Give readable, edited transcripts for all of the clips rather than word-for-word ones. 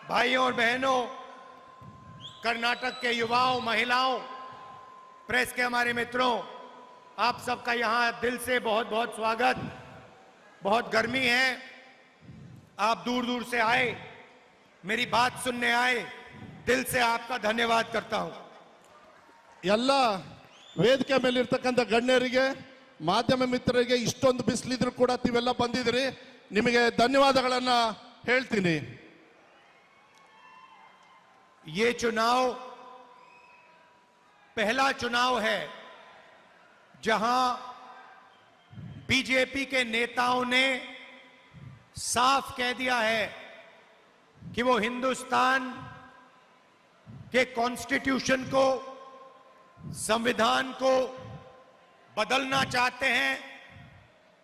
भाइयों और बहनों, कर्नाटक के युवाओं, महिलाओं, प्रेस के हमारे मित्रों, आप सबका यहां दिल से बहुत बहुत स्वागत। बहुत गर्मी है, आप दूर दूर से आए, मेरी बात सुनने आए, दिल से आपका धन्यवाद करता हूं। ಎಲ್ಲ ವೇದಿಕೆ ಮೇಲೆ ಇರತಕ್ಕಂತ ಗಣ್ಯರಿಗೆ ಮಾಧ್ಯಮ ಮಿತ್ರರಿಗೆ ಇಷ್ಟೊಂದು ಬಿಸಿಲಿದ್ರು ಕೂಡ ನೀವೆಲ್ಲ ಬಂದಿದ್ದೀರಿ, ನಿಮಗೆ ಧನ್ಯವಾದಗಳನ್ನ ಹೇಳ್ತೀನಿ। ये चुनाव पहला चुनाव है जहां बीजेपी के नेताओं ने साफ कह दिया है कि वो हिंदुस्तान के कॉन्स्टिट्यूशन को, संविधान को बदलना चाहते हैं,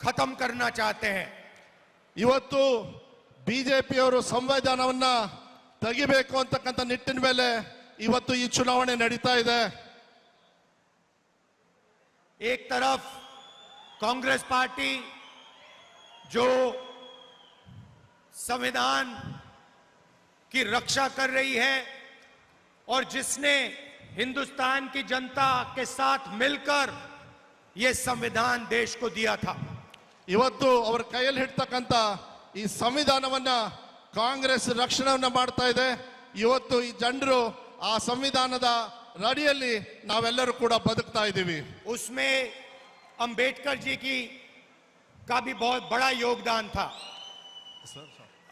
खत्म करना चाहते हैं। ಇವತ್ತು ಬಿಜೆಪಿ ಅವರು ಸಂವಿಧಾನವನ್ನ ತೆಗಿಬೇಕು ಅಂತಕ್ಕಂತ ನಿಟ್ಟಿನ ಮೇಲೆ ಇವತ್ತು ಈ ಚುನಾವಣೆ ನಡೀತಾ ಇದೆ। एक तरफ कांग्रेस पार्टी जो संविधान की रक्षा कर रही है और जिसने हिंदुस्तान की जनता के साथ मिलकर यह संविधान देश को दिया था। ಇವತ್ತು ಅವರ ಕೈಯಲ್ಲಿ ಹಿಡ್ತಕ್ಕಂತ ಈ ಸಂವಿಧಾನವನ್ನ ಕಾಂಗ್ರೆಸ್ ರಕ್ಷಣೆಯನ್ನ ಮಾಡ್ತಾ ಇದೆ। ಇವತ್ತು ಈ ಜನರು ಆ ಸಂವಿಧಾನದ ಅಡಿಯಲ್ಲಿ ನಾವೆಲ್ಲರೂ ಕೂಡ ಬದುಕ್ತಾ ಇದ್ದೀವಿ। उसमें अंबेडकर जी का भी बहुत बड़ा योगदान था।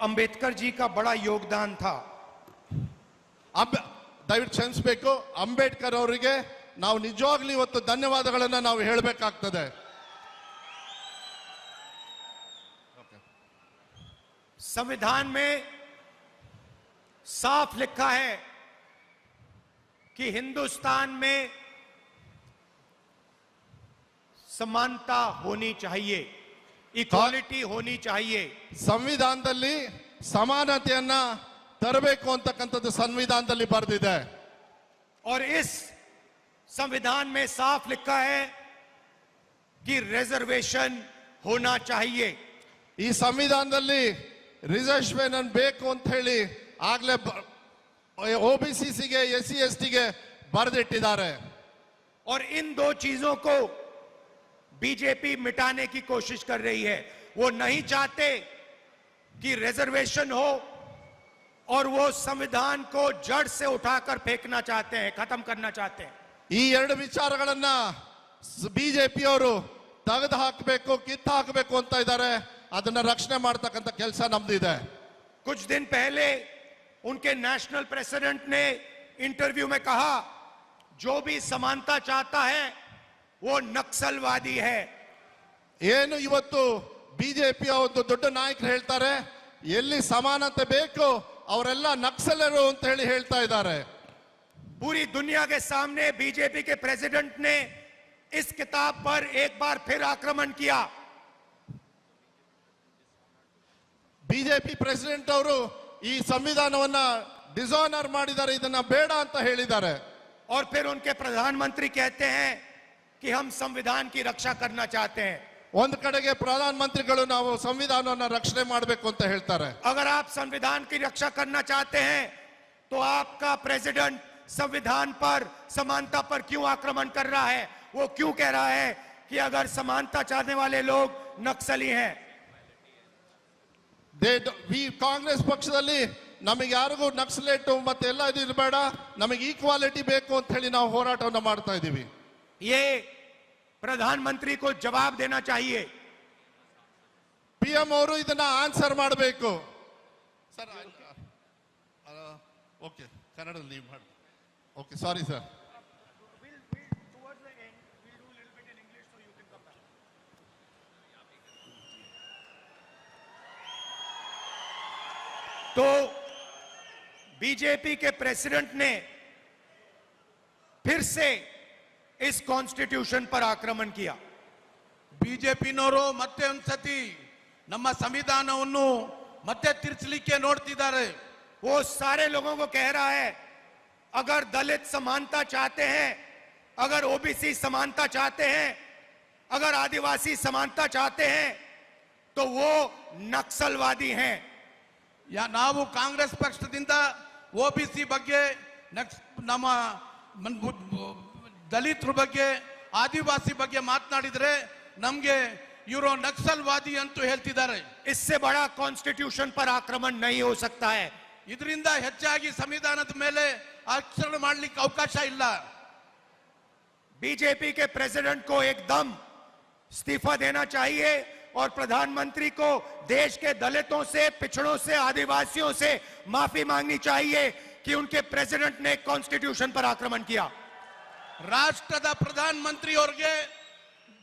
अंबेडकर जी का बड़ा योगदान था। ದಯವಿಟ್ಟು ಕ್ಷಮಿಸಬೇಕು, ಅಂಬೇಡ್ಕರ್ ಅವರಿಗೆ ನಾವು ನಿಜವಾಗ್ಲೂ ಇವತ್ತು ಧನ್ಯವಾದಗಳನ್ನ ನಾವು ಹೇಳಬೇಕಾಗ್ತದೆ। संविधान में साफ लिखा है कि हिंदुस्तान में समानता होनी चाहिए, इक्वालिटी होनी चाहिए। ಸಂವಿಧಾನದಲ್ಲಿ ಸಮಾನತೆಯನ್ನ ತರಬೇಕು ಅಂತಕ್ಕಂಥದ್ದು ಸಂವಿಧಾನದಲ್ಲಿ ಬರೆದಿದೆ। और इस संविधान में साफ लिखा है कि रिजर्वेशन होना चाहिए। ಈ ಸಂವಿಧಾನದಲ್ಲಿ ರಿಸರ್ವೇಶನ್ ಬೇಕು ಅಂತ ಹೇಳಿ ಆಗ್ಲೇ ओबीसी ಗೆ SC ST ಗೆ ಬರೆದಿಟ್ಟಿದ್ದಾರೆ। और इन दो चीजों को बीजेपी मिटाने की कोशिश कर रही है। वो नहीं चाहते कि रिजर्वेशन हो और वो संविधान को जड़ से उठाकर फेंकना चाहते हैं, खत्म करना चाहते हैं। ಈ ಎರಡು ವಿಚಾರಗಳನ್ನ ಬಿಜೆಪಿ ಅವರು ತೆಗೆದು ಹಾಕಬೇಕು, ಕಿತ್ತು ಹಾಕಬೇಕು ಅಂತ ಇದ್ದಾರೆ। ಅದನ್ನ ರಕ್ಷಣೆ ಮಾಡತಕ್ಕಂತ ಕೆಲಸ ನಮ್ದಿದೆ। कुछ दिन पहले उनके नेशनल प्रेसिडेंट ने इंटरव्यू में कहा, जो भी समानता चाहता है वो नक्सलवादी है। ಏನು ಇವತ್ತು ಬಿಜೆಪಿ ಒಂದು ದೊಡ್ಡ ನಾಯಕರು ಹೇಳ್ತಾರೆ, ಎಲ್ಲಿ ಸಮಾನತೆ ಬೇಕು ಅವರೆಲ್ಲ ನಕ್ಸಲರು ಅಂತ ಹೇಳಿ ಹೇಳ್ತಾ ಇದ್ದಾರೆ। पूरी दुनिया के सामने बीजेपी के प्रेसिडेंट ने इस किताब पर एक बार फिर आक्रमण किया। ಬಿಜೆಪಿ ಪ್ರೆಸಿಡೆಂಟ್ ಅವರು ಈ ಸಂವಿಧಾನವನ್ನ ಡಿಸಾನರ್ ಮಾಡಿದ್ದಾರೆ, ಇದನ್ನ ಬೇಡ ಅಂತ ಹೇಳಿದ್ದಾರೆ। और फिर उनके प्रधानमंत्री कहते हैं कि हम संविधान की रक्षा करना चाहते हैं। ಒಂದು ಕಡೆಗೆ ಪ್ರಧಾನ ಮಂತ್ರಿಗಳು ನಾವು ಸಂವಿಧಾನವನ್ನ ರಕ್ಷಣೆ ಮಾಡಬೇಕು ಅಂತ ಹೇಳ್ತಾರೆ। अगर आप संविधान की रक्षा करना चाहते हैं तो आपका प्रेसिडेंट संविधान पर, समानता पर क्यों आक्रमण कर रहा है? वो क्यों कह रहा है कि अगर समानता चाहने वाले लोग नक्सली हैं? ಕಾಂಗ್ರೆಸ್ ಪಕ್ಷದಲ್ಲಿ ನಮಗೆ ಯಾರಿಗೂ ನಕ್ಸಲೇಟು ಮತ್ತೆ ಎಲ್ಲ ಇದು ಇರಬೇಡ, ನಮಗೆ ಈಕ್ವಾಲಿಟಿ ಬೇಕು ಅಂತ ಹೇಳಿ ನಾವು ಹೋರಾಟವನ್ನ ಮಾಡ್ತಾ ಇದ್ದೀವಿ। ये प्रधानमंत्री को जवाब देना चाहिए। PM ಅವರು ಇದನ್ನ ಆನ್ಸರ್ ಮಾಡಬೇಕು। ಸರ್ ಓಕೆ, ಕನ್ನಡ ಲೀವ್ ಮಾಡಿ। Okay, sorry sir. तो बीजेपी के प्रेसिडेंट ने फिर से इस कॉन्स्टिट्यूशन पर आक्रमण किया। ಬಿಜೆಪಿನವರು ಮತ್ತೆ ಒಂದ್ಸತಿ ನಮ್ಮ ಸಂವಿಧಾನವನ್ನು ಮತ್ತೆ ತಿರ್ಚಲಿಕ್ಕೆ ನೋಡ್ತಿದ್ದಾರೆ। वो सारे लोगों को कह रहा है, अगर दलित समानता चाहते हैं, अगर ओबीसी समानता चाहते हैं, अगर आदिवासी समानता चाहते हैं तो वो नक्सलवादी हैं। ನಾವು ಕಾಂಗ್ರೆಸ್ ಪಕ್ಷದಿಂದ ಒಬಿಸಿ ಬಗ್ಗೆ ನಮ್ಮ ದಲಿತರ ಬಗ್ಗೆ ಆದಿವಾಸಿ ಬಗ್ಗೆ ಮಾತನಾಡಿದ್ರೆ ನಮಗೆ ಇವರು ನಕ್ಸಲ್ವಾದಿ ಅಂತ ಹೇಳ್ತಿದ್ದಾರೆ. इससे बड़ा कॉन्स्टिट्यूशन पर आक्रमण नहीं हो सकता है. ಇದರಿಂದ ಹೆಚ್ಚಾಗಿ ಸಂವಿಧಾನದ ಮೇಲೆ ಆಚರಣೆ ಮಾಡಲಿಕ್ಕೆ ಅವಕಾಶ ಇಲ್ಲ. बीजेपी के प्रेसिडेंट को एकदम इस्तीफा देना चाहिए और प्रधानमंत्री को देश के दलितों से, पिछड़ों से, आदिवासियों से माफी मांगनी चाहिए कि उनके प्रेसिडेंट ने कॉन्स्टिट्यूशन पर आक्रमण किया. ರಾಷ್ಟ್ರದ ಪ್ರಧಾನಮಂತ್ರಿ ಅವರಿಗೆ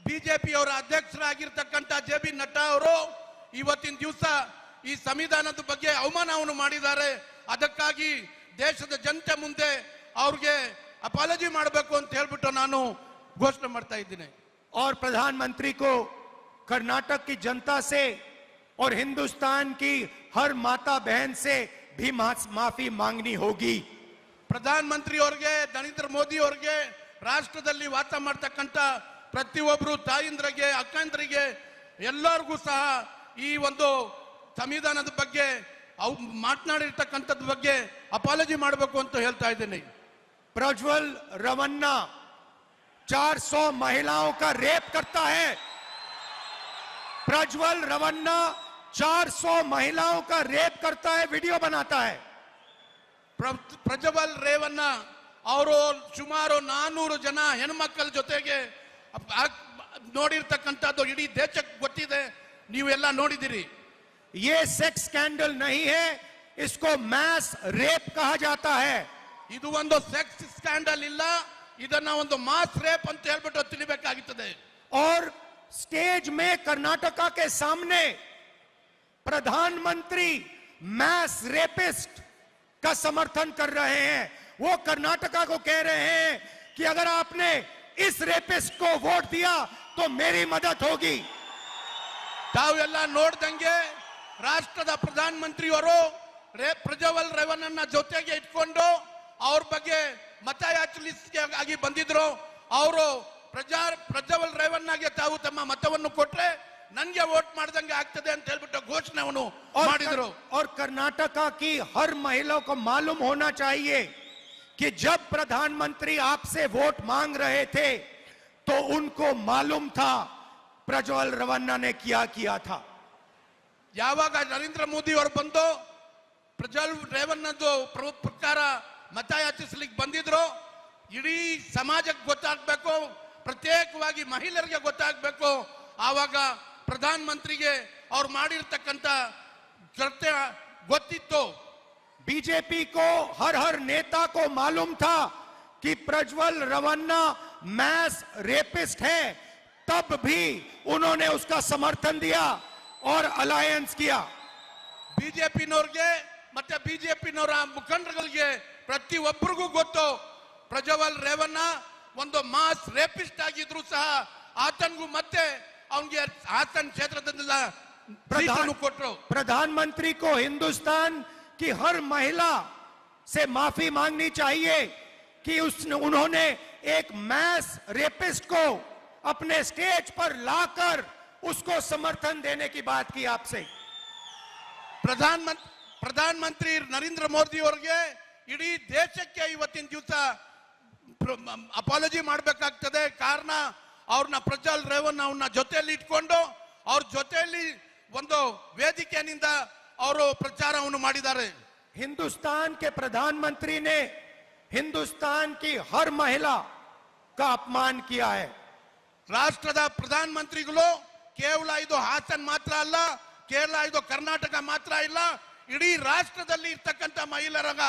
ಬಿಜೆಪಿ ಅವರ ಅಧ್ಯಕ್ಷರಾಗಿರ್ತಕ್ಕಂಥ ಜೆ.ಬಿ. ನಡ್ಡಾ ಅವರು ಇವತ್ತಿನ ದಿವಸ ಈ ಸಂವಿಧಾನದ ಬಗ್ಗೆ ಅವಮಾನವನ್ನು ಮಾಡಿದ್ದಾರೆ. ಅದಕ್ಕಾಗಿ ದೇಶದ ಜನತೆ ಮುಂದೆ ಅವ್ರಿಗೆ ಅಪಾಲಜಿ ಮಾಡಬೇಕು ಅಂತ ಹೇಳ್ಬಿಟ್ಟು ನಾನು ಘೋಷಣೆ ಮಾಡ್ತಾ ಇದ್ದೀನಿ. और प्रधानमंत्री को कर्नाटक की जनता से और हिंदुस्तान की हर माता बहन से भी माफी मांगनी होगी. ಪ್ರಧಾನಮಂತ್ರಿ ಅವರಿಗೆ, ನರೇಂದ್ರ ಮೋದಿ ಅವರಿಗೆ, ರಾಷ್ಟ್ರದಲ್ಲಿ ವಾಸ ಮಾಡ್ತಕ್ಕಂಥ ಪ್ರತಿಯೊಬ್ಬರು ತಾಯಿಂದ್ರಿಗೆ, ಅಕ್ಕಂದ್ರಿಗೆ ಎಲ್ಲರಿಗೂ ಸಹ ಈ ಒಂದು ಸಂವಿಧಾನದ ಬಗ್ಗೆ ಮಾತನಾಡಿರ್ತಕ್ಕಂಥದ್ ಬಗ್ಗೆ ಅಪಾಲಜಿ ಮಾಡಬೇಕು ಅಂತ ಹೇಳ್ತಾ ಇದ್ದೀನಿ. प्रज्वल रवन्ना 400 महिलाओं का रेप करता है. प्रज्वल रवन्ना 400 महिलाओं का रेप करता है, वीडियो बनाता है. ಪ್ರಜ್ವಲ್ ರೇವಣ್ಣ ಅವರು ಸುಮಾರು 400 ಜನ ಹೆಣ್ಮಕ್ಕಳ ಜೊತೆಗೆ ನೋಡಿರ್ತಕ್ಕಂಥದ್ದು ಇಡೀ ದೇಶಕ್ಕೆ ಗೊತ್ತಿದೆ, ನೀವೆಲ್ಲ ನೋಡಿದಿರಿ. ये सेक्स स्कैंडल नहीं है, इसको मैस रेप कहा जाता है. ಇದು ಒಂದು ಸೆಕ್ಸ್ ಸ್ಕ್ಯಾಂಡಲ್ ಇಲ್ಲ, ಇದನ್ನ ಒಂದು ಮಾಸ್ ರೇಪ್ ಅಂತ ಹೇಳ್ಬಿಟ್ಟು ತಿಳಿಬೇಕಾಗುತ್ತದೆ. और स्टेज में कर्नाटका के सामने प्रधानमंत्री मैस रेपिस्ट का समर्थन कर रहे हैं. वो कर्नाटका को कह रहे हैं कि अगर आपने इस रेपिस्ट को वोट दिया तो मेरी मदद होगी. ತಾವೆಲ್ಲ ನೋಡ್ದಂಗೆ ರಾಷ್ಟ್ರದ ಪ್ರಧಾನಮಂತ್ರಿಯವರು ಪ್ರಜ್ವಲ್ ರೇವಣ್ಣನ ಜೊತೆಗೆ ಇಟ್ಕೊಂಡು ಅವ್ರ ಬಗ್ಗೆ ಮತಯಾಚನೆಗಾಗಿ ಬಂದಿದ್ರು. ಅವರು ಪ್ರಜ್ವಲ್ ರೇವಣ್ಣಗೆ ತಾವು ತಮ್ಮ ಮತವನ್ನು ಕೊಟ್ರೆ ನನ್ಗೆ ವೋಟ್ ಮಾಡ್ದಂಗೆ ಆಗ್ತದೆ ಅಂತ ಹೇಳ್ಬಿಟ್ಟು ಘೋಷಣೆಯನ್ನು ಮಾಡಿದ್ರು. और कर्नाटका की हर महिला को मालूम होना चाहिए कि जब प्रधानमंत्री आपसे वोट मांग रहे थे तो उनको मालूम था प्रज्वल रवन्ना ने क्या किया था. ಯಾವಾಗ ನರೇಂದ್ರ ಮೋದಿ ಅವರು ಬಂದು ಪ್ರಜ್ವಲ್ ರೇವಣ್ಣದು ಪ್ರಕಾರ ಮತಯಾಚಿಸ್ಲಿಕ್ಕೆ ಬಂದಿದ್ರು, ಇಡೀ ಸಮಾಜಕ್ಕೆ ಗೊತ್ತಾಗಬೇಕು, ಪ್ರತ್ಯೇಕವಾಗಿ ಮಹಿಳೆಯರಿಗೆ ಗೊತ್ತಾಗಬೇಕು. ಆವಾಗ ಪ್ರಧಾನ ಮಂತ್ರಿಗೆ ಅವ್ರು ಮಾಡಿರ್ತಕ್ಕಂಥ ಕೃತ್ಯ ಗೊತ್ತಿತ್ತು. बीजेपी को हर नेता को मालूम था कि प्रज्वल रवन्ना मैस रेपिस्ट है, तब भी उन्होंने उसका समर्थन दिया और अलायंस किया. ಬಿಜೆಪಿನವ್ರಿಗೆ ಮತ್ತೆ ಬಿಜೆಪಿನವರ ಮುಖಂಡರುಗಳಿಗೆ ಪ್ರತಿಯೊಬ್ಬರಿಗೂ ಗೊತ್ತು ಪ್ರಜ್ವಲ್ ರೇವಣ್ಣ ಒಂದು ಮಾಸ್ ರೇಪಿಸ್ಟ್ ಆಗಿದ್ರು ಸಹ ಆತನಿಗೂ ಮತ್ತೆ ಅವನಿಗೆ ಆತನ ಕ್ಷೇತ್ರದಿಂದ ಕೊಟ್ಟರು. प्रधानमंत्री को हिंदुस्तान की हर महिला से माफी मांगनी चाहिए कि उन्होंने एक मैस रेपिस्ट को अपने स्टेज पर लाकर उसको समर्थन देने की बात की आपसे. ಪ್ರಧಾನಮಂತ್ರಿ ನರೇಂದ್ರ ಮೋದಿ ಅವರಿಗೆ ಇಡೀ ದೇಶಕ್ಕೆ ಇವತ್ತಿನ ದಿವಸ ಅಪಾಲಜಿ ಮಾಡಬೇಕಾಗ್ತದೆ. ಕಾರಣ ಅವ್ರನ್ನ ಪ್ರಜ್ವಲ್ ರೇವಣ್ಣ ಅವ್ರನ್ನ ಜೊತೆಯಲ್ಲಿ ಇಟ್ಕೊಂಡು ಅವ್ರ ಜೊತೆಯಲ್ಲಿ ಒಂದು ವೇದಿಕೆಯಿಂದ ಅವರು ಪ್ರಚಾರವನ್ನು ಮಾಡಿದ್ದಾರೆ. हिंदुस्तान के प्रधानमंत्री ने हिंदुस्तान की हर महिला का अपमान किया है. ರಾಷ್ಟ್ರದ ಪ್ರಧಾನಮಂತ್ರಿಗಳು ಕೇವಲ ಇದು ಹಾಸನ್ ಮಾತ್ರ ಅಲ್ಲ, ಕೇವಲ ಇದು ಕರ್ನಾಟಕ ಮಾತ್ರ ಇಲ್ಲ, ಇಡೀ ರಾಷ್ಟ್ರದಲ್ಲಿ ಇರ್ತಕ್ಕಂಥ ಮಹಿಳೆಯರಾಗ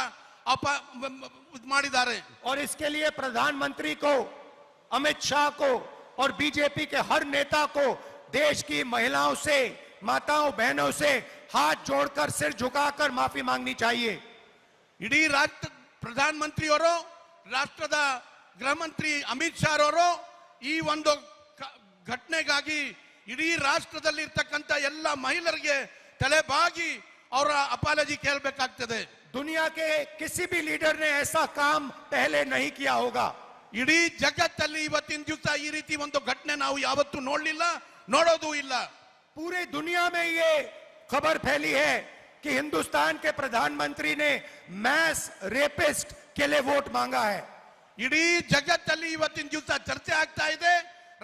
ಮಾಡಿದ್ದಾರೆ. और इसके लिए प्रधानमंत्री को, अमित शाह को और बीजेपी के हर नेता को देश की महिलाओं से, माताओं बहनों से हाथ जोड़कर, सिर झुकाकर माफी मांगनी चाहिए. ಇಡೀ ರಾಷ್ಟ್ರ ಪ್ರಧಾನಮಂತ್ರಿಯವರು, ರಾಷ್ಟ್ರದ ಗೃಹ ಮಂತ್ರಿ ಅಮಿತ್ ಶಾ ಅವರು ಈ ಒಂದು ಘಟನೆಗಾಗಿ ಇಡೀ ರಾಷ್ಟ್ರದಲ್ಲಿ ಇರ್ತಕ್ಕಂಥ ಎಲ್ಲ ಮಹಿಳೆಯರಿಗೆ ತಲೆಬಾಗಿ ಅವರ ಅಪಾಲಜಿ ಕೇಳಬೇಕಾಗ್ತದೆ. दुनिया के किसी भी लीडर ने ऐसा काम पहले नहीं किया होगा. ಇಡೀ ಜಗತ್ತಲ್ಲಿ ಇವತ್ತಿನ ದಿವಸ ಈ ರೀತಿ ಒಂದು ಘಟನೆ ನಾವು ಯಾವತ್ತೂ ನೋಡಲಿಲ್ಲ, ನೋಡೋದು ಇಲ್ಲ. पूरे दुनिया में ये खबर फैली है कि हिंदुस्तान के प्रधानमंत्री ने मैस रेपिस्ट के लिए वोट मांगा है। ಇಡೀ ಜಗತ್ತಲ್ಲಿ ಇವತ್ತಿನ ದಿವಸ ಚರ್ಚೆ ಆಗ್ತಾ ಇದೆ.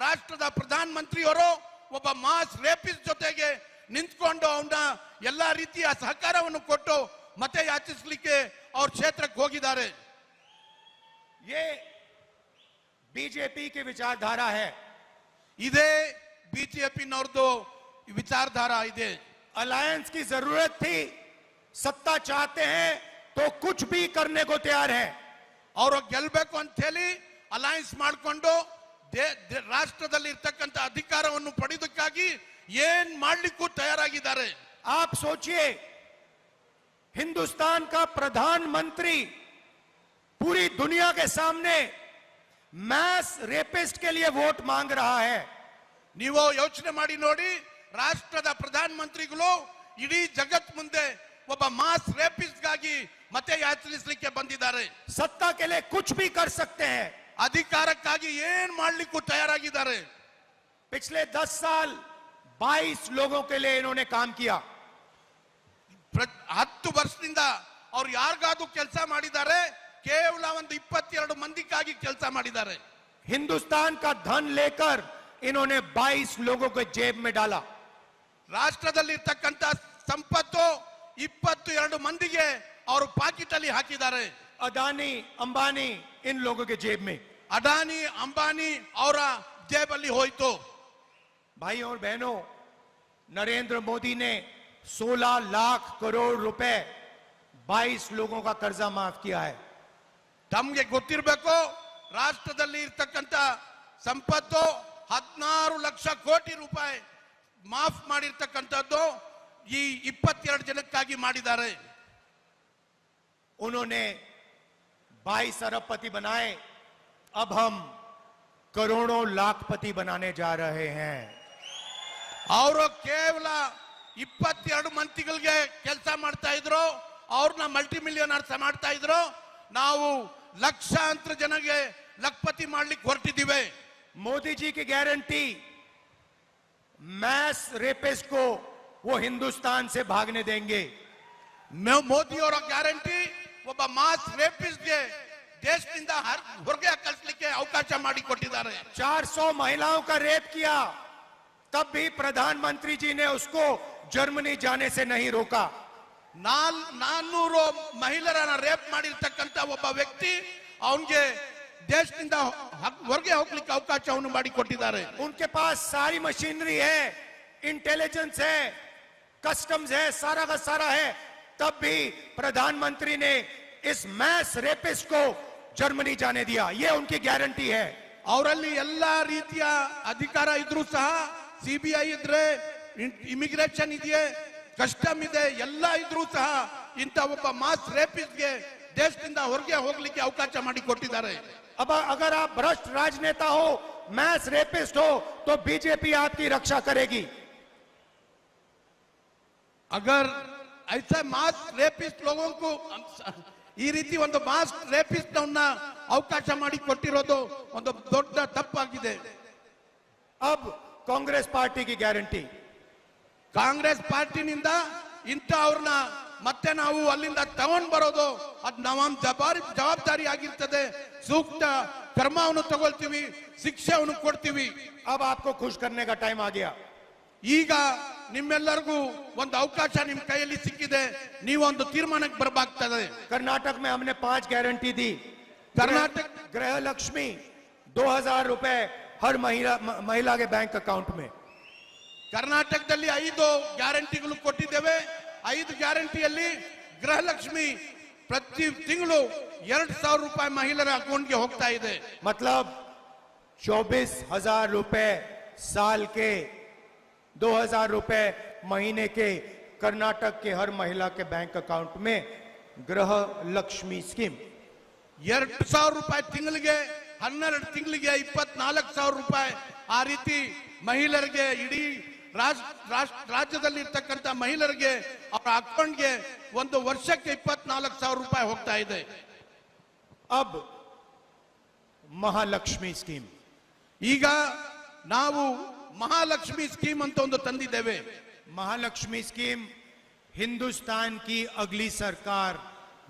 ರಾಷ್ಟ್ರದ ಪ್ರಧಾನ ಮಂತ್ರಿಯವರು ಒಬ್ಬ ಮಾಸ್ ರೇಪಿಸ್ಟ್ ಜೊತೆಗೆ ನಿಂತ್ಕೊಂಡು ಅವನ ಎಲ್ಲಾ ರೀತಿಯ ಸಹಕಾರವನ್ನು ಕೊಟ್ಟು ಮತ ಯಾಚಿಸಲಿಕ್ಕೆ ಅವ್ರ ಕ್ಷೇತ್ರಕ್ಕೆ ಹೋಗಿದ್ದಾರೆ. ये बीजेपी की विचारधारा है। ಇದೇ ಬಿಜೆಪಿನವ್ರದ್ದು ವಿಚಾರಧಾರಾ ಇದೆ. अलायंस की जरूरत थी, सत्ता चाहते हैं तो कुछ भी करने को तैयार है। ಅವರು ಗೆಲ್ಲಬೇಕು ಅಂತ ಹೇಳಿ ಅಲಯನ್ಸ್ ಮಾಡಿಕೊಂಡು ರಾಷ್ಟ್ರದಲ್ಲಿ ಇರ್ತಕ್ಕಂಥ ಅಧಿಕಾರವನ್ನು ಪಡೆಯೋದಕ್ಕಾಗಿ ಏನ್ ಮಾಡ್ಲಿಕ್ಕೂ ತಯಾರಾಗಿದ್ದಾರೆ. आप सोचिए, हिंदुस्तान का प्रधानमंत्री पूरी दुनिया के सामने मैस रेपिस्ट के लिए वोट मांग रहा है। ನೀವು ಯೋಚನೆ ಮಾಡಿ ನೋಡಿ, ರಾಷ್ಟ್ರದ ಪ್ರಧಾನ ಮಂತ್ರಿಗಳು ಇಡೀ ಜಗತ್ ಮುಂದೆ ಒಬ್ಬ ಮಾಸ್ ರೇಪಿಸ್ಟ್ ಗಾಗಿ ಮತ ಯಾಚಿಸಲಿಕ್ಕೆ ಬಂದಿದ್ದಾರೆ. सत्ता के लिए कुछ भी कर सकते हैं। ಅಧಿಕಾರಕ್ಕಾಗಿ ಏನ್ ಮಾಡ್ಲಿಕ್ಕೂ ತಯಾರಾಗಿದ್ದಾರೆ. पिछले 10 साल 22 लोगों के लिए इन्होंने काम किया। 10 ವರ್ಷದಿಂದ ಅವ್ರು ಯಾರಿಗಾದ್ರೂ ಕೆಲಸ ಮಾಡಿದ್ದಾರೆ? ಕೇವಲ ಒಂದು 22 ಮಂದಿಗಾಗಿ ಕೆಲಸ ಮಾಡಿದ್ದಾರೆ. हिंदुस्तान का धन लेकर इन्होंने 22 लोगों को जेब में डाला। ರಾಷ್ಟ್ರದಲ್ಲಿ ಇರ್ತಕ್ಕಂಥ ಸಂಪತ್ತು 22 ಮಂದಿಗೆ ಅವರು ಪಾಕೆಟ್ ಅಲ್ಲಿ ಹಾಕಿದ್ದಾರೆ. अदानी अंबानी इन लोगों के जेब में। ಅದಾನಿ ಅಂಬಾನಿ ಅವರ ಜೇಬಲ್ಲಿ ಹೋಯಿತು. भाइयों और बहनों, नरेंद्र मोदी ने 16 लाख करोड़ रुपए 22 लोगों का कर्जा माफ किया है। ತಮ್ಗೆ ಗೊತ್ತಿರಬೇಕು, ರಾಷ್ಟ್ರದಲ್ಲಿ ಇರ್ತಕ್ಕಂಥ ಸಂಪತ್ತು 16 ಲಕ್ಷ ಕೋಟಿ ರೂಪಾಯಿ ಮಾಫ್ ಮಾಡಿರ್ತಕ್ಕಂಥದ್ದು ಈ 22 ಜನಕ್ಕಾಗಿ ಮಾಡಿದ್ದಾರೆ. उन्होंने 22 अरबपति बनाए, अब हम करोड़ों लाखपति बनाने जा रहे हैं। ಅವರು ಕೇವಲ 22 ಮಂತ್ರಿಗಳಿಗೆ ಕೆಲಸ ಮಾಡ್ತಾ ಇದ್ರು, ಅವ್ರನ್ನ ಮಲ್ಟಿ ಮಿಲಿಯನರ್ಸ್ ಮಾಡ್ತಾ ಇದ್ರು. ನಾವು ಲಕ್ಷಾಂತರ ಜನಗೆ ಲಖಪತಿ ಮಾಡ್ಲಿಕ್ಕೆ ಹೊರಟಿದ್ದೀವಿ. मोदी जी की गारंटी, मैस रेपिस्ट को वो हिंदुस्तान से भागने देंगे। ಮೋದಿ ಅವರ ಗ್ಯಾರಂಟಿ ಒಬ್ಬ ಮಾಸ್ ರೇಪಿಸ್ಟ್ಗೆ ದೇಶದಿಂದ ಹೊರಗೆ ಕಳಿಸಲಿಕ್ಕೆ ಅವಕಾಶ ಮಾಡಿಕೊಟ್ಟಿದ್ದಾರೆ. 400 महिलाओं का रेप किया, तब भी प्रधानमंत्री जी ने उसको जर्मनी जाने से नहीं रोका। 400 ಮಹಿಳೆಯರನ್ನ ರೇಪ್ ಮಾಡಿರ್ತಕ್ಕಂಥ ಒಬ್ಬ ವ್ಯಕ್ತಿ ಅವನಿಗೆ ದೇಶದಿಂದ ಹೊರಗೆ ಹೋಗ್ಲಿಕ್ಕೆ ಅವಕಾಶವನ್ನು ಮಾಡಿಕೊಟ್ಟಿದ್ದಾರೆ. उनके पास सारी मशीनरी है, इंटेलिजेंस है, कस्टम्स है, सारा का सारा है, तब भी प्रधानमंत्री ने इस मैस रेपिस्ट को जर्मनी जाने दिया। ये उनकी गारंटी है। ಅವರಲ್ಲಿ ಎಲ್ಲಾ ರೀತಿಯ ಅಧಿಕಾರ ಇದ್ರೂ ಸಹ, ಸಿಬಿಐ ಇದ್ರೆ, ಇಮಿಗ್ರೇಷನ್ ಇದೆಯೇ, ಕಸ್ಟಮ್ ಇದೆ, ಎಲ್ಲ ಇದ್ರೂ ಸಹ ಇಂಥ ಒಬ್ಬ ಮಾಸ್ ರೇಪಿಸ್ಟ್ಗೆ ದೇಶದಿಂದ ಹೊರಗೆ ಹೋಗ್ಲಿಕ್ಕೆ ಅವಕಾಶ ಮಾಡಿಕೊಟ್ಟಿದ್ದಾರೆ. अब अगर आप भ्रष्ट राजनेता हो, मैस रेपिस्ट हो, तो बीजेपी आपकी रक्षा करेगी। अगर ऐसा मास रेपिस्ट लोगों को ಈ ರೀತಿ ಒಂದು ಮಾಸ್ ರೇಪಿಸ್ಟ್ ನವನ್ನ ಅವಕಾಶ ಮಾಡಿಕೊಟ್ಟಿರೋದು ಒಂದು ದೊಡ್ಡ ತಪ್ಪಾಗಿದೆ. अब कांग्रेस पार्टी की गारंटी, ಕಾಂಗ್ರೆಸ್ ಪಾರ್ಟಿನಿಂದ ಇಂಥವ್ರನ್ನ ಮತ್ತೆ ನಾವು ಅಲ್ಲಿಂದ ತಗೊಂಡ್ ಬರೋದು ಅದು ನಮ್ಮ ಜವಾಬ್ದಾರಿ ಆಗಿರ್ತದೆ. ಸೂಕ್ತ ಕ್ರಮವನ್ನು ತಗೊಳ್ತೀವಿ, ಶಿಕ್ಷೆಯನ್ನು ಕೊಡ್ತೀವಿ. अब आपको खुश करने का टाइम आ गया। ಈಗ ನಿಮ್ಮೆಲ್ಲರಿಗೂ ಒಂದು ಅವಕಾಶ ನಿಮ್ಮ ಕೈಯಲ್ಲಿ ಸಿಕ್ಕಿದೆ, ನೀವೊಂದು ತೀರ್ಮಾನಕ್ಕೆ ಬರಬೇಕಾಗ್ತದೆ. कर्नाटक में हमने 5 गारंटी दी। कर्नाटक गृह लक्ष्मी 2000 रुपए हर महिला के बैंक अकाउंट में। ಕರ್ನಾಟಕದಲ್ಲಿ 5 ಗ್ಯಾರಂಟಿಗಳು ಕೊಟ್ಟಿದ್ದೇವೆ. 5 ಗ್ಯಾರಂಟಿಯಲ್ಲಿ ಗೃಹಲಕ್ಷ್ಮಿ ಪ್ರತಿ ತಿಂಗಳು 2000 ರೂಪಾಯಿ ಮಹಿಳೆಯರ ಅಕೌಂಟ್ಗೆ ಹೋಗ್ತಾ ಇದೆ. मतलब 24,000 रुपए साल के, 2,000 रुपए महीने के कर्नाटक के हर महिला के बैंक अकाउंट में गृह लक्ष्मी स्कीम। 2000 ರೂಪಾಯಿ ತಿಂಗಳಿಗೆ, 12 ತಿಂಗಳಿಗೆ 24,000 ರೂಪಾಯಿ ಆ ರೀತಿ ಮಹಿಳೆಯರಿಗೆ, ಇಡೀ ರಾಜ್ಯದಲ್ಲಿ ಇರ್ತಕ್ಕಂಥ ಮಹಿಳೆಯರಿಗೆ ಅವರ ಅಕೌಂಟ್ಗೆ ಒಂದು ವರ್ಷಕ್ಕೆ 24,000 ರೂಪಾಯಿ ಹೋಗ್ತಾ ಇದೆ. अब महालक्ष्मी स्कीम, ಈಗ ನಾವು ಮಹಾಲಕ್ಷ್ಮಿ ಸ್ಕೀಮ್ ಅಂತ ಒಂದು ತಂದಿದ್ದೇವೆ. महालक्ष्मी स्कीम हिंदुस्तान की अगली सरकार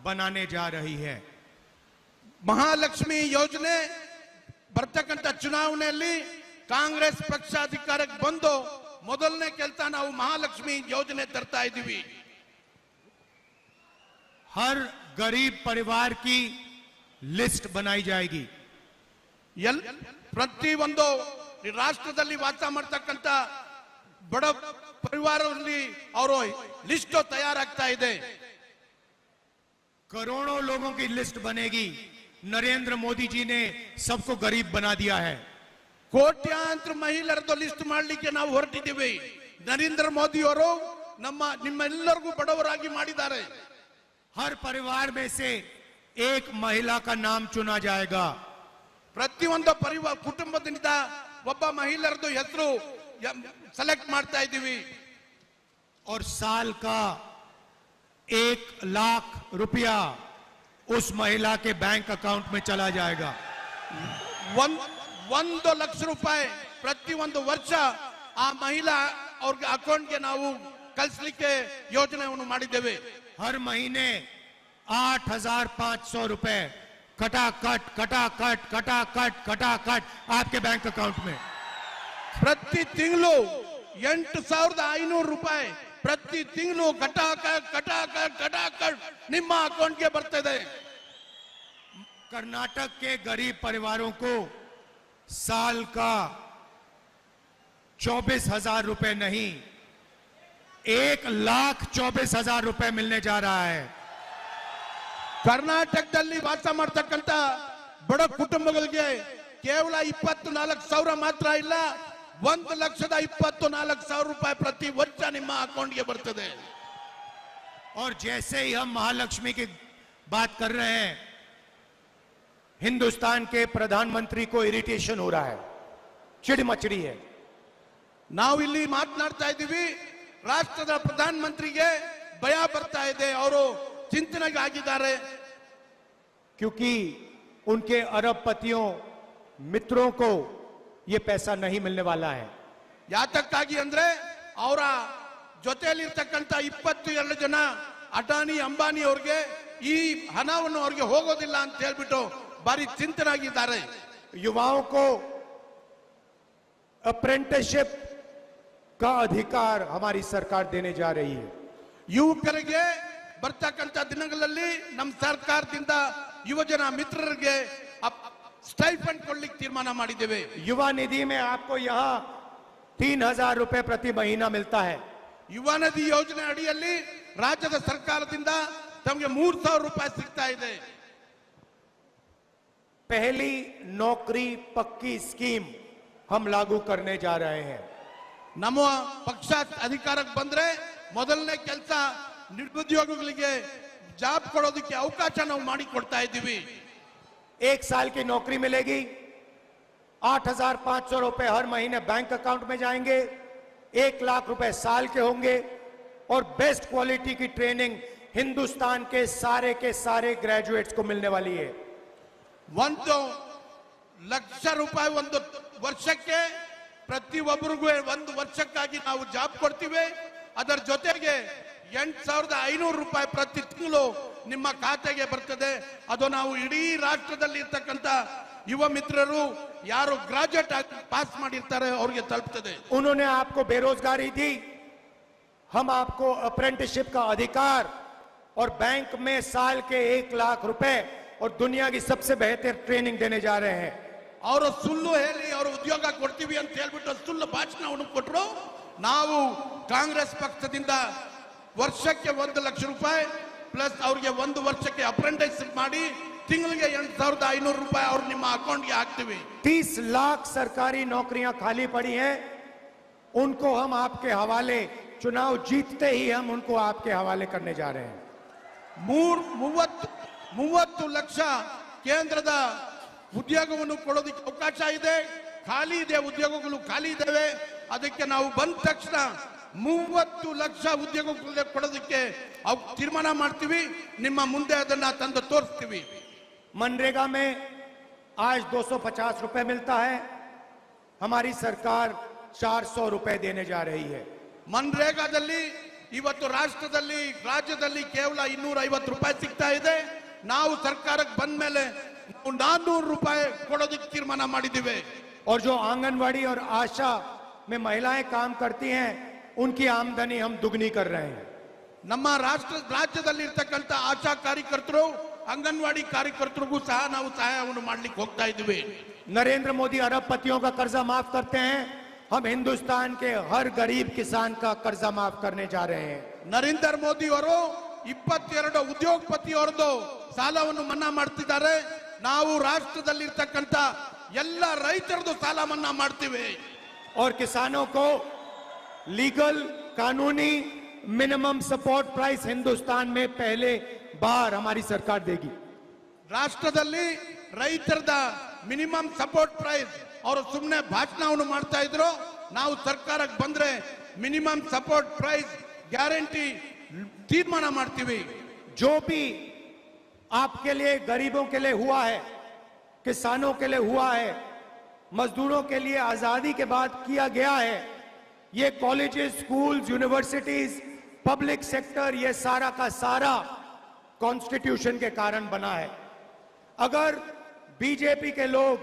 बनाने जा रही है। ಮಹಾಲಕ್ಷ್ಮಿ ಯೋಜನೆ ಬರ್ತಕ್ಕಂಥ ಚುನಾವಣೆಯಲ್ಲಿ ಕಾಂಗ್ರೆಸ್ ಪಕ್ಷ ಅಧಿಕಾರಕ್ಕೆ ಬಂದು ಮೊದಲನೇ ಕೆಲಸ ನಾವು ಮಹಾಲಕ್ಷ್ಮಿ ಯೋಜನೆ ತರ್ತಾ ಇದ್ದೀವಿ. हर गरीब परिवार की लिस्ट बनाई जाएगी। ಪ್ರತಿ ಒಂದು ರಾಷ್ಟ್ರದಲ್ಲಿ ವಾಸ ಮಾಡ್ತಕ್ಕಂಥ ಬಡ ಪರಿವಾರದಲ್ಲಿ ಅವರು ಲಿಸ್ಟ್ ತಯಾರಾಗ್ತಾ ಇದೆ. करोड़ों लोगों की लिस्ट बनेगी। नरेंद्र मोदी जी ने सबको गरीब बना दिया है। ಕೋಟ್ಯಾಂತರ ಮಹಿಳೆಯರದ್ದು ಲಿಸ್ಟ್ ಮಾಡಲಿಕ್ಕೆ ನಾವು ಹೊರಟಿದ್ದೀವಿ. ನರೇಂದ್ರ ಮೋದಿ ಅವರು ನಿಮ್ಮೆಲ್ಲರಿಗೂ ಬಡವರಾಗಿ ಮಾಡಿದ್ದಾರೆ. हर परिवार में से एक महिला का नाम चुना जाएगा। ಪ್ರತಿಯೊಂದು ಕುಟುಂಬದಿಂದ ಒಬ್ಬ ಮಹಿಳೆಯರದ್ದು ಹೆಸರು ಸೆಲೆಕ್ಟ್ ಮಾಡ್ತಾ ಇದ್ದೀವಿ. और साल का 1 लाख रुपया उस महिला के बैंक अकाउंट में चला जाएगा। 1 ಲಕ್ಷ ರೂಪಾಯಿ ಪ್ರತಿಯೊಂದು ವರ್ಷ ಆ ಮಹಿಳಾ ಅವ್ರ ಅಕೌಂಟ್ಗೆ ನಾವು ಕಳಿಸ್ಲಿಕ್ಕೆ ಯೋಜನೆಯನ್ನು ಮಾಡಿದ್ದೇವೆ. हर महीने 8,500 रुपए कटाकट कटाकट कटाकट कटाकट आपके बैंक अकाउंट में। ಪ್ರತಿ ತಿಂಗಳು 8,500 ರೂಪಾಯಿ ಪ್ರತಿ ತಿಂಗಳು ಕಟಾಕಟ್ ಕಟಾಕಟ್ ಕಟಾಕಟ್ ನಿಮ್ಮ ಅಕೌಂಟ್ಗೆ ಬರ್ತದೆ. कर्नाटक के गरीब परिवारों को साल का 24,000 रुपए नहीं 1,24,000 रुपए मिलने जा रहा है। ಕರ್ನಾಟಕದಲ್ಲಿ ವಾಸ ಮಾಡ್ತಕ್ಕಂಥ ಬಡ ಕುಟುಂಬಗಳಿಗೆ ಕೇವಲ 24,000 ಮಾತ್ರ ಇಲ್ಲ, 1,24,000 ರೂಪಾಯಿ ಪ್ರತಿ ವರ್ಷ ನಿಮ್ಮ ಅಕೌಂಟ್ಗೆ ಬರ್ತದೆ. और जैसे ही हम महालक्ष्मी की बात कर रहे हैं, हिंदुस्तान के प्रधानमंत्री को इरिटेशन हो रहा है, चिड़ मचड़ी है। ನಾವು ಇಲ್ಲಿ ಮಾತನಾಡ್ತಾ ಇದ್ದೀವಿ, ರಾಷ್ಟ್ರದ ಪ್ರಧಾನ ಮಂತ್ರಿಗೆ ಭಯ ಬರ್ತಾ ಇದೆ, ಅವರು ಚಿಂತನೆಗೆ ಆಗಿದ್ದಾರೆ. क्योंकि उनके अरबपतियों मित्रों को ये पैसा नहीं मिलने वाला है। ಯಾತಕ್ಕಾಗಿ ಅಂದ್ರೆ ಅವರ ಜೊತೆಯಲ್ಲಿರ್ತಕ್ಕಂಥ 22 ಜನ ಅಡಾನಿ ಅಂಬಾನಿ ಅವ್ರಿಗೆ ಈ ಹಣವನ್ನು ಅವ್ರಿಗೆ ಹೋಗೋದಿಲ್ಲ ಅಂತ ಹೇಳ್ಬಿಟ್ಟು ಬಾರಿ ಚಿಂತನಾಗಿದ್ದಾರೆ. युवाओं को अप्रेंटिसशिप का अधिकार हमारी सरकार देने जा रही है। ಯುವಕರಿಗೆ ಬರ್ತಕ್ಕಂಥ ದಿನಗಳಲ್ಲಿ ನಮ್ಮ ಸರ್ಕಾರದಿಂದ ಯುವಜನ ಮಿತ್ರರಿಗೆ ಸ್ಟೈಫಂಡ್ ಕೊಡ್ಲಿಕ್ಕೆ ತೀರ್ಮಾನ ಮಾಡಿದ್ದೇವೆ. युवा निधि में आपको यहाँ 3,000 रुपए प्रति महीना मिलता है। ಯುವ ನಿಧಿ ಯೋಜನೆ ಅಡಿಯಲ್ಲಿ ರಾಜ್ಯದ ಸರ್ಕಾರದಿಂದ ತಮಗೆ 3,000 ರೂಪಾಯಿ ಸಿಗ್ತಾ ಇದೆ. पहली नौकरी पक्की स्कीम हम लागू करने जा रहे हैं। ನಮ್ಮ ಪಕ್ಷ ಅಧಿಕಾರಕ್ಕೆ ಬಂದ್ರೆ ಮೊದಲನೇ ಕೆಲಸ ನಿರುದ್ಯೋಗಿಗಳಿಗೆ ಜಾಬ್ ಕೊಡೋದಕ್ಕೆ ಅವಕಾಶ ನಾವು ಮಾಡಿ ಕೊಡ್ತಾ ಇದ್ದೀವಿ. 1 साल की नौकरी मिलेगी, 8,500 रुपए हर महीने बैंक अकाउंट में जाएंगे, 1 लाख रुपए साल के होंगे और बेस्ट क्वालिटी की ट्रेनिंग हिंदुस्तान के सारे ग्रेजुएट्स को मिलने वाली है। 1 ಲಕ್ಷ ರೂಪಾಯಿ ಒಂದು ವರ್ಷಕ್ಕೆ ಪ್ರತಿಯೊಬ್ಬರಿಗೂ 1 ವರ್ಷಕ್ಕಾಗಿ ನಾವು ಜಾಬ್ ಕೊಡ್ತೀವಿ. ಅದರ ಜೊತೆಗೆ 8,500 ರೂಪಾಯಿ ಪ್ರತಿ ತಿಂಗಳು ನಿಮ್ಮ ಖಾತೆಗೆ ಬರ್ತದೆ. ಅದು ನಾವು ಇಡೀ ರಾಷ್ಟ್ರದಲ್ಲಿ ಇರ್ತಕ್ಕಂಥ ಯುವ ಮಿತ್ರರು ಯಾರು ಗ್ರಾಜುಯೇಟ್ ಆಗಿ ಪಾಸ್ ಮಾಡಿರ್ತಾರೆ ಅವ್ರಿಗೆ ತಲುಪ್ತದೆ. उन्होंने आपको बेरोजगारी दी, हम आपको अप्रेंटिसशिप का अधिकार और बैंक में साल के 1 लाख रुपए और दुनिया की सबसे बेहतर ट्रेनिंग देने जा रहे हैं। ಅವರು ಸುಳ್ಳು ಹೇಳಿ ಅವರು ಉದ್ಯೋಗ ಕೊಡ್ತೀವಿ ಅಂತ ಹೇಳ್ಬಿಟ್ಟು ಸುಳ್ಳು ಭಾಷಣವನ್ನು ಕೊಟ್ಟರು. ನಾವು ಕಾಂಗ್ರೆಸ್ ಪಕ್ಷದಿಂದ ವರ್ಷಕ್ಕೆ 1 ಲಕ್ಷ ರೂಪಾಯಿ ಪ್ಲಸ್ ಅವ್ರಿಗೆ 1 ವರ್ಷಕ್ಕೆ ಅಪ್ರೆಂಟಿಸ್ ಮಾಡಿ ತಿಂಗಳಿಗೆ 8,500 ರೂಪಾಯಿ ಅವ್ರು ನಿಮ್ಮ ಅಕೌಂಟ್ಗೆ ಹಾಕ್ತೀವಿ. 30 लाख सरकारी नौकरियां खाली पड़ी हैं, उनको हम आपके हवाले, चुनाव जीतते ही हम उनको आपके हवाले करने जा रहे हैं। 30 ಲಕ್ಷ ಕೇಂದ್ರದ ಉದ್ಯೋಗವನ್ನು ಕೊಡೋದಕ್ಕೆ ಅವಕಾಶ ಇದೆ. ಖಾಲಿ ಇದೆ, ಉದ್ಯೋಗಗಳು ಖಾಲಿ ಇದ್ದಾವೆ. ಅದಕ್ಕೆ ನಾವು ಬಂದ ತಕ್ಷಣ 30 ಲಕ್ಷ ಉದ್ಯೋಗಗಳು ಕೊಡೋದಕ್ಕೆ ತೀರ್ಮಾನ ಮಾಡ್ತೀವಿ. ನಿಮ್ಮ ಮುಂದೆ ಅದನ್ನ ತಂದು ತೋರಿಸ್ತೀವಿ. मनरेगा में आज 250 रुपए मिलता है, हमारी सरकार 400 रुपए देने जा रही है। ಮನ್ರೇಗಾದಲ್ಲಿ ಇವತ್ತು ರಾಜ್ಯದಲ್ಲಿ ಕೇವಲ 250 ರೂಪಾಯಿ ಸಿಗ್ತಾ ಇದೆ. ನಾವು ಸರ್ಕಾರಕ್ಕೆ ಬಂದ ಮೇಲೆ 400 ರೂಪಾಯಿ ಕೊಡೋದಕ್ಕೆ ತೀರ್ಮಾನ ಮಾಡಿದ್ದೀವಿ. और जो आंगनवाड़ी और आशा में महिलाएं काम करती हैं उनकी आमदनी हम दुगनी कर रहे हैं. ನಮ್ಮ ರಾಜ್ಯದಲ್ಲಿ ಇರ್ತಕ್ಕಂಥ ಆಶಾ ಕಾರ್ಯಕರ್ತರು, ಅಂಗನವಾಡಿ ಕಾರ್ಯಕರ್ತರಿಗೂ ಸಹ ನಾವು ಸಹಾಯವನ್ನು ಮಾಡ್ಲಿಕ್ಕೆ ಹೋಗ್ತಾ ಇದ್ದೀವಿ. नरेंद्र मोदी अरबपतियों का कर्जा माफ करते हैं, हम हिंदुस्तान के हर गरीब किसान का कर्जा माफ करने जा रहे हैं. ನರೇಂದ್ರ ಮೋದಿ ಅವರು 22 ಉದ್ಯೋಗಪತಿಯವರದು ಸಾಲವನ್ನು ಮನ್ನಾ ಮಾಡ್ತಿದ್ದಾರೆ. ನಾವು ರಾಷ್ಟ್ರದಲ್ಲಿರ್ತಕ್ಕಂಥ ಎಲ್ಲ ರೈತರದು ಸಾಲ ಮನ್ನಾ ಮಾಡ್ತೀವಿ. और किसानों को लीगल कानूनी मिनिमम सपोर्ट प्राइस हिंदुस्तान में पहले बार हमारी सरकार देगी. ರಾಷ್ಟ್ರದಲ್ಲಿ ರೈತರದ ಮಿನಿಮಮ್ ಸಪೋರ್ಟ್ ಪ್ರೈಸ್ ಅವರು ಸುಮ್ಮನೆ ಭಾಷಣವನ್ನು ಮಾಡ್ತಾ ಇದ್ರು. ನಾವು ಸರ್ಕಾರಕ್ಕೆ ಬಂದ್ರೆ ಮಿನಿಮಮ್ ಸಪೋರ್ಟ್ ಪ್ರೈಸ್ ಗ್ಯಾರಂಟಿ ತೀರ್ಮಾನ ಮಾಡ್ತೀವಿ. जो भी आपके लिए, गरीबों के लिए हुआ है, किसानों के लिए हुआ है, मजदूरों के लिए आजादी के बाद किया गया है, ये colleges, schools, universities, public sector, ये सारा का सारा कॉन्स्टिट्यूशन के कारण बना है. अगर बीजेपी के लोग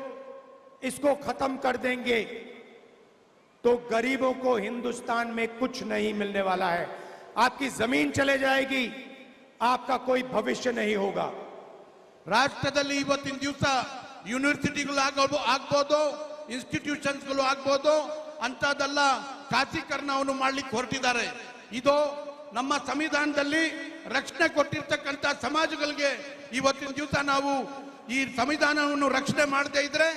इसको खत्म कर देंगे तो गरीबों को हिंदुस्तान में कुछ नहीं मिलने वाला है. आपकी जमीन चले जाएगी, आपका कोई भविष्य नहीं होगा. ರಾಷ್ಟ್ರದಲ್ಲಿ ಇವತ್ತಿನ ದಿವಸ ಯೂನಿವರ್ಸಿಟಿಗಳು ಆಗ್ಬೋದು, ಇನ್ಸ್ಟಿಟ್ಯೂಷನ್ಸ್ಗಳು ಆಗ್ಬೋದು, ಅಂತದೆಲ್ಲ ಖಾಸಗೀಕರಣವನ್ನು ಮಾಡ್ಲಿಕ್ಕೆ ಹೊರಟಿದ್ದಾರೆ. ಇದು ನಮ್ಮ ಸಂವಿಧಾನದಲ್ಲಿ ರಕ್ಷಣೆ ಕೊಟ್ಟಿರ್ತಕ್ಕಂಥ ಸಮಾಜಗಳಿಗೆ ಇವತ್ತಿನ ದಿವಸ ನಾವು ಈ ಸಂವಿಧಾನವನ್ನು ರಕ್ಷಣೆ ಮಾಡದೇ ಇದ್ರೆ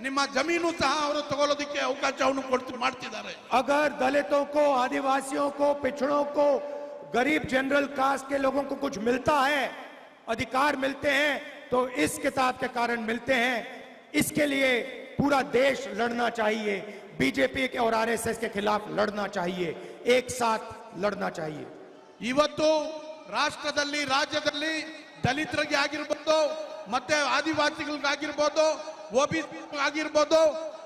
ನಿಮ್ಮ ಜಮೀನು ಸಹ ಅವರು ತಗೊಳ್ಳೋದಕ್ಕೆ ಅವಕಾಶವನ್ನು ಮಾಡ್ತಿದ್ದಾರೆ. अगर दलितों को, आदिवासियों को, पिछड़ों को, गरीब जनरल कास्ट के लोगों को कुछ मिलता है, अधिकार मिलते हैं, तो इस किताब के कारण मिलते हैं. इसके लिए पूरा देश लड़ना चाहिए. बीजेपी के और आरएसएस के खिलाफ लड़ना चाहिए, एक साथ लड़ना चाहिए. ಇವತ್ತು ರಾಜ್ಯದಲ್ಲಿ ದಲಿತರಿಗೆ ಆಗಿರ್ಬೋದು, ಮತ್ತೆ ಆದಿವಾಸಿಗಳಿಗಾಗಿರ್ಬೋದು, OBC ಆಗಿರ್ಬೋದು,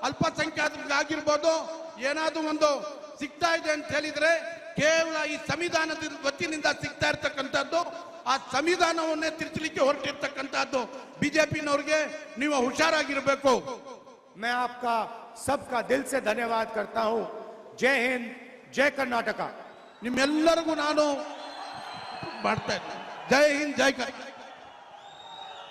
ಅಲ್ಪಸಂಖ್ಯಾತರಿಗಾಗಿರ್ಬೋದು, ಏನಾದ್ರೂ ಒಂದು ಸಿಗ್ತಾ ಇದೆ ಅಂತ ಹೇಳಿದ್ರೆ ಕೇವಲ ಈ ಸಂವಿಧಾನದ ವತಿಯಿಂದ ಸಿಗ್ತಾ ಇರ್ತಕ್ಕಂಥದ್ದು. ಆ ಸಂವಿಧಾನವನ್ನೇ ತಿರುಚಲಿಕ್ಕೆ ಹೊರಟಿರ್ತಕ್ಕಂಥದ್ದು ಬಿಜೆಪಿನವ್ರಿಗೆ ನೀವು ಹುಷಾರಾಗಿರ್ಬೇಕು. मैं आपका सबका दिल से धन्यवाद करता हूं. जय हिंद, जय कर्नाटका. ನಿಮ್ಮೆಲ್ಲರಿಗೂ ನಾನು ಮಾಡ್ತಾ ಇದ್ದೇನೆ. ಜೈ ಹಿಂದ್, ಜೈ ಕರ್ನಾಟಕ.